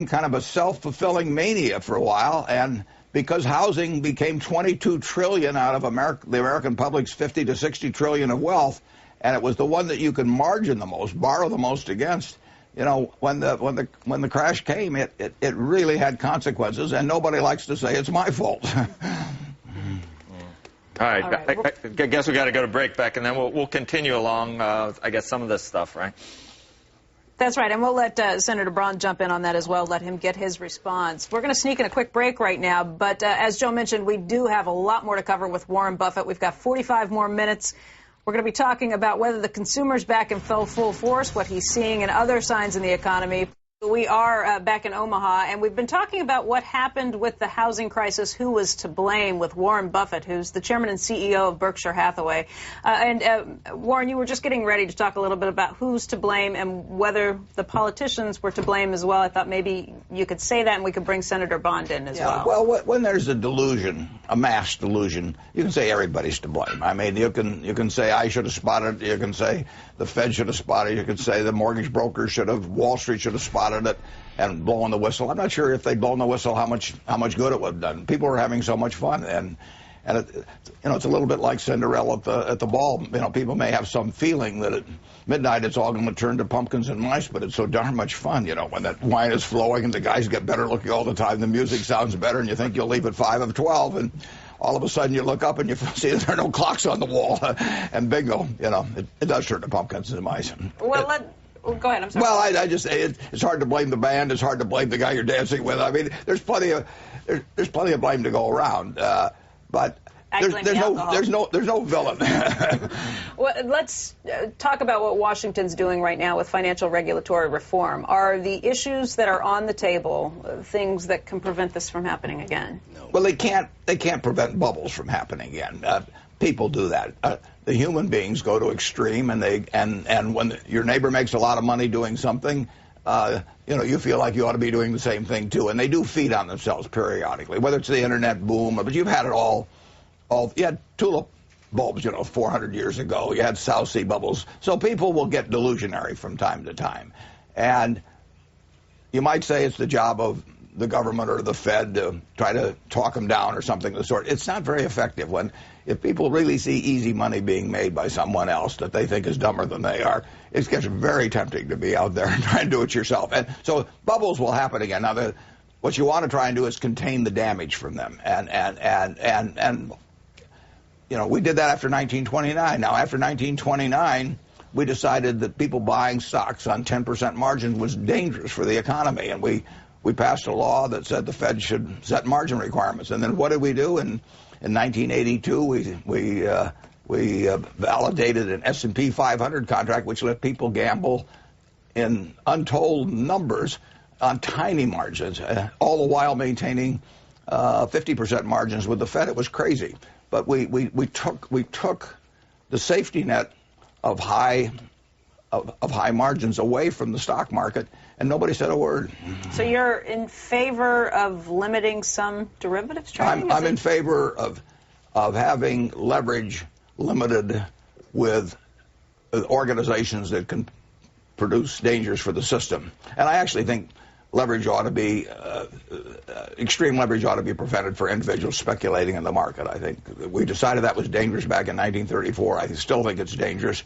kind of a self-fulfilling mania for a while, and because housing became 22 trillion out of the American public's 50 to 60 trillion of wealth, and it was the one that you could margin the most, borrow the most against. You know, when the crash came, it really had consequences, and nobody likes to say it's my fault. All right. I guess we got to go to break, Beck, and then we'll continue along, I guess, some of this stuff, right? That's right, and we'll let Senator Braun jump in on that as well, let him get his response. We're going to sneak in a quick break right now, but as Joe mentioned, we do have a lot more to cover with Warren Buffett. We've got 45 more minutes. We're going to be talking about whether the consumer's back in full force, what he's seeing, and other signs in the economy. We are back in Omaha, and we've been talking about what happened with the housing crisis, who was to blame, with Warren Buffett, who's the chairman and CEO of Berkshire Hathaway. Warren, you were just getting ready to talk a little bit about who's to blame and whether the politicians were to blame as well. I thought maybe you could say that and we could bring Senator Bond in as well. Well, when there's a delusion, a mass delusion, you can say everybody's to blame. I mean, you can say I should have spotted it. You can say the Fed should have spotted it. You can say the mortgage brokers should have, Wall Street should have spotted it and blowing the whistle. I'm not sure if they'd blown the whistle how much good it would have done. People were having so much fun, and it's a little bit like Cinderella at the ball. You know, people may have some feeling that at midnight it's all going to turn to pumpkins and mice, but it's so darn much fun. You know, when that wine is flowing and the guys get better looking all the time, the music sounds better, and you think you'll leave at 5 of 12, and all of a sudden you look up and you see that there are no clocks on the wall, and bingo, you know, it does turn to pumpkins and mice. Go ahead, I'm sorry. Well, I just say it's hard to blame the band. It's hard to blame the guy you're dancing with. I mean, there's plenty of blame to go around, but there's no villain. Well, let's talk about what Washington's doing right now with financial regulatory reform. Are the issues that are on the table things that can prevent this from happening again? Well, they can't prevent bubbles from happening again. People do that. The human beings go to extreme, and when your neighbor makes a lot of money doing something, you feel like you ought to be doing the same thing too. And they do feed on themselves periodically, whether it's the internet boom, but you've had it all. You had tulip bulbs, 400 years ago. You had South Sea bubbles. So people will get delusionary from time to time, and you might say it's the job of the government or the Fed to try to talk them down or something of the sort. It's not very effective. If people really see easy money being made by someone else that they think is dumber than they are, it gets very tempting to be out there and try and do it yourself. And so bubbles will happen again. Now, what you want to try and do is contain the damage from them. And we did that after 1929. Now, after 1929, we decided that people buying stocks on 10% margins was dangerous for the economy, and we passed a law that said the Fed should set margin requirements. And then what did we do? In 1982, we validated an S&P 500 contract, which let people gamble in untold numbers on tiny margins, all the while maintaining 50% margins with the Fed. It was crazy, but we took the safety net of high margins away from the stock market, and nobody said a word. So you're in favor of limiting some derivatives trading? I'm in favor of having leverage limited with organizations that can produce dangers for the system. And I actually think leverage ought to be, extreme leverage ought to be prevented for individuals speculating in the market. I think we decided that was dangerous back in 1934. I still think it's dangerous.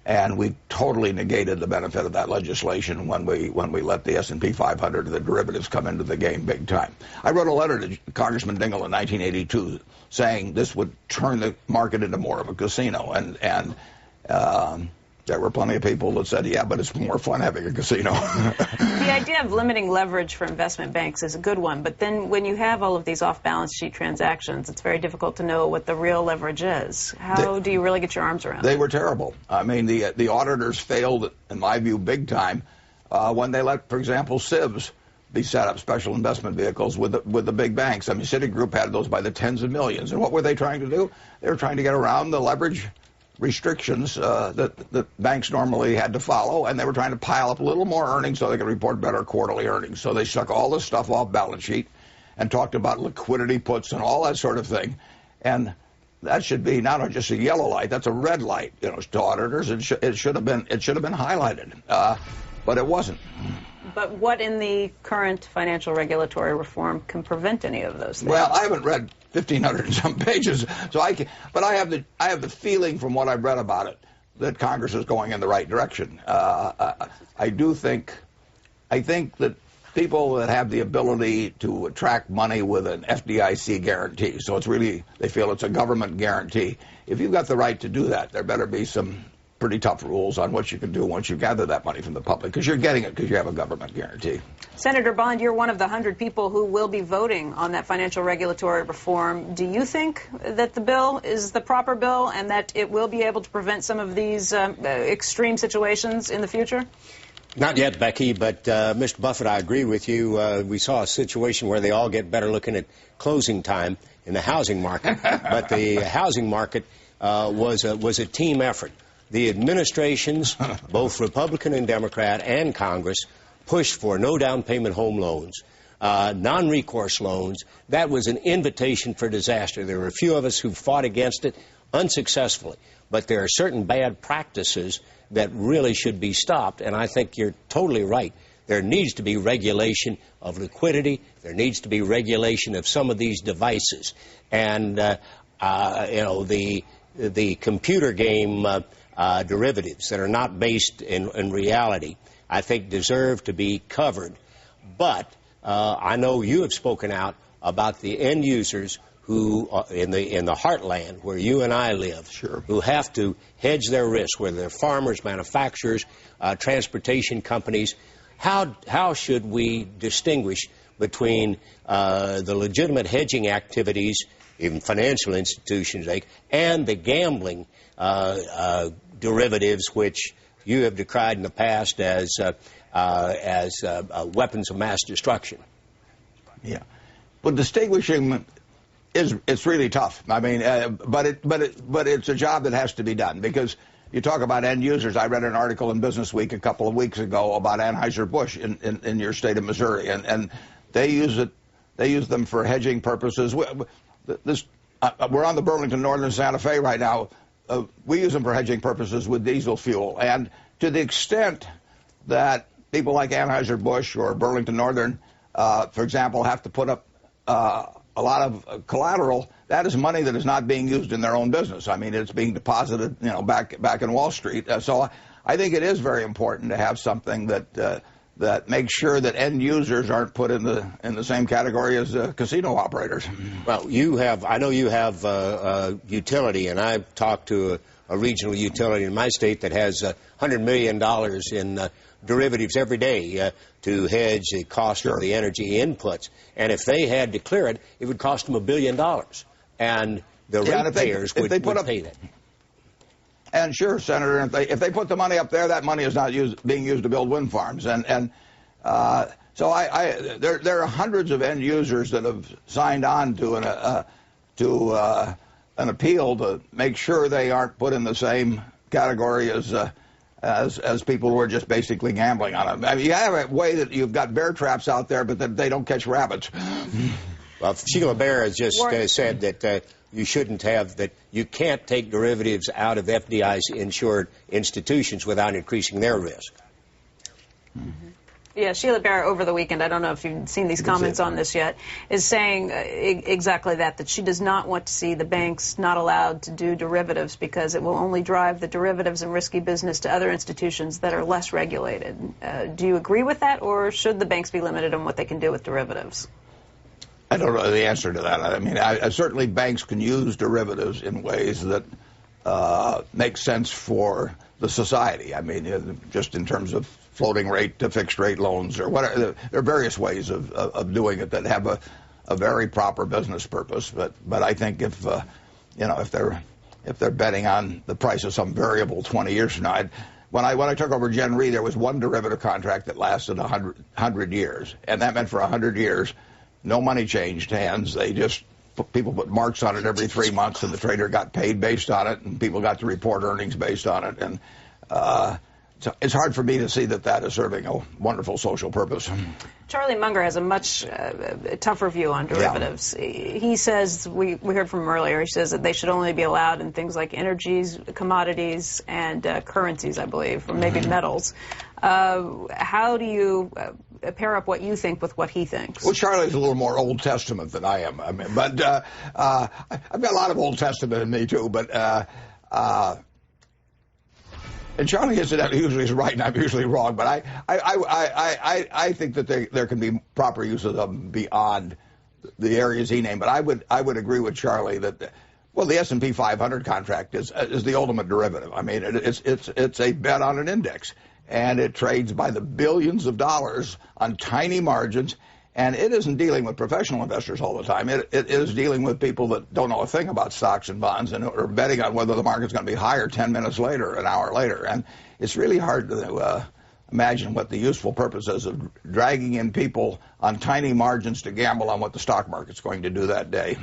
And we totally negated the benefit of that legislation when we let the S&P 500 and the derivatives come into the game big time. I wrote a letter to Congressman Dingell in 1982 saying this would turn the market into more of a casino. And there were plenty of people that said, yeah, but it's more fun having a casino. The idea of limiting leverage for investment banks is a good one, but then when you have all of these off-balance sheet transactions, it's very difficult to know what the real leverage is. How do you really get your arms around it? They were terrible. I mean, the auditors failed, in my view, big time when they let, for example, SIVs be set up, special investment vehicles, with the big banks. I mean, Citigroup had those by the tens of millions. And what were they trying to do? They were trying to get around the leverage restrictions that banks normally had to follow, and they were trying to pile up a little more earnings so they could report better quarterly earnings. So they stuck all this stuff off balance sheet and talked about liquidity puts and all that sort of thing. And that should be not just a yellow light, that's a red light, to auditors. It should have been highlighted, but it wasn't. But what in the current financial regulatory reform can prevent any of those things? Well, I haven't read 1,500 and some pages, so but I have the feeling from what I've read about it that Congress is going in the right direction. I think that people that have the ability to attract money with an FDIC guarantee, so they feel it's a government guarantee. If you've got the right to do that, there better be some pretty tough rules on what you can do once you gather that money from the public, because you're getting it because you have a government guarantee. Senator Bond, you're one of the 100 people who will be voting on that financial regulatory reform. Do you think that the bill is the proper bill and that it will be able to prevent some of these extreme situations in the future? Not yet, Becky, but Mr. Buffett, I agree with you. We saw a situation where they all get better looking at closing time in the housing market, but the housing market was a team effort. The administrations, both Republican and Democrat and Congress, pushed for no down payment home loans, non-recourse loans. That was an invitation for disaster. There were a few of us who fought against it unsuccessfully, but there are certain bad practices that really should be stopped, and I think you're totally right. There needs to be regulation of liquidity. There needs to be regulation of some of these devices. And, the computer game derivatives that are not based in reality, I think deserve to be covered. But I know you have spoken out about the end users who in the heartland where you and I live, sure, who have to hedge their risk, whether they're farmers, manufacturers, transportation companies. How should we distinguish between the legitimate hedging activities, even financial institutions, and the gambling derivatives, which you have decried in the past as weapons of mass destruction? Yeah, but distinguishing it's really tough. I mean, but it's a job that has to be done, because you talk about end users. I read an article in Business Week a couple of weeks ago about Anheuser-Busch in your state of Missouri, and they use them for hedging purposes. We're on the Burlington Northern Santa Fe right now. We use them for hedging purposes with diesel fuel, and to the extent that people like Anheuser-Busch or Burlington Northern, for example, have to put up a lot of collateral, that is money that is not being used in their own business. I mean, it's being deposited, back in Wall Street. So I think it is very important to have something that makes sure that end users aren't put in the same category as casino operators. Well, I know you have a utility, and I've talked to a regional utility in my state that has $100 million in derivatives every day to hedge the cost of the energy inputs. And if they had to clear it, it would cost them $1 billion. And the ratepayers would pay that. And sure, Senator, if they put the money up there, that money is not being used to build wind farms. So there are hundreds of end users that have signed on to an appeal to make sure they aren't put in the same category as people who are just basically gambling on it. I mean, you have a way that you've got bear traps out there, but that they don't catch rabbits. Well, Sheila Bair has just said that you shouldn't have, that you can't take derivatives out of FDIC-insured institutions without increasing their risk. Mm-hmm. Yeah, Sheila Bair over the weekend, I don't know if you've seen these comments on this yet, is saying exactly that she does not want to see the banks not allowed to do derivatives because it will only drive the derivatives and risky business to other institutions that are less regulated. Do you agree with that, or should the banks be limited on what they can do with derivatives? I don't know the answer to that. I mean, certainly banks can use derivatives in ways that make sense for the society. I mean, just in terms of floating rate to fixed rate loans or whatever. There are various ways of doing it that have a very proper business purpose. But I think if they're betting on the price of some variable 20 years from now, when I took over Gen Re, there was one derivative contract that lasted 100 years, and that meant for 100 years, no money changed hands. People put marks on it every 3 months, and the trader got paid based on it, and people got to report earnings based on it. And so it's hard for me to see that is serving a wonderful social purpose. Charlie Munger has a much tougher view on derivatives. Yeah. He says, we heard from him earlier, he says that they should only be allowed in things like energies, commodities, and currencies, I believe, or maybe metals. How do you pair up what you think with what he thinks? Well, Charlie's a little more Old Testament than I am. But I've got a lot of Old Testament in me, too. But and Charlie usually is right, and I'm usually wrong. But I think that there can be proper use of them beyond the areas he named. But I would agree with Charlie that, well, the S&P 500 contract is the ultimate derivative. I mean, it's a bet on an index, and it trades by the billions of dollars on tiny margins. And it isn't dealing with professional investors all the time. It is dealing with people that don't know a thing about stocks and bonds and are betting on whether the market's going to be higher 10 minutes later, an hour later. And it's really hard to imagine what the useful purpose is of dragging in people on tiny margins to gamble on what the stock market's going to do that day.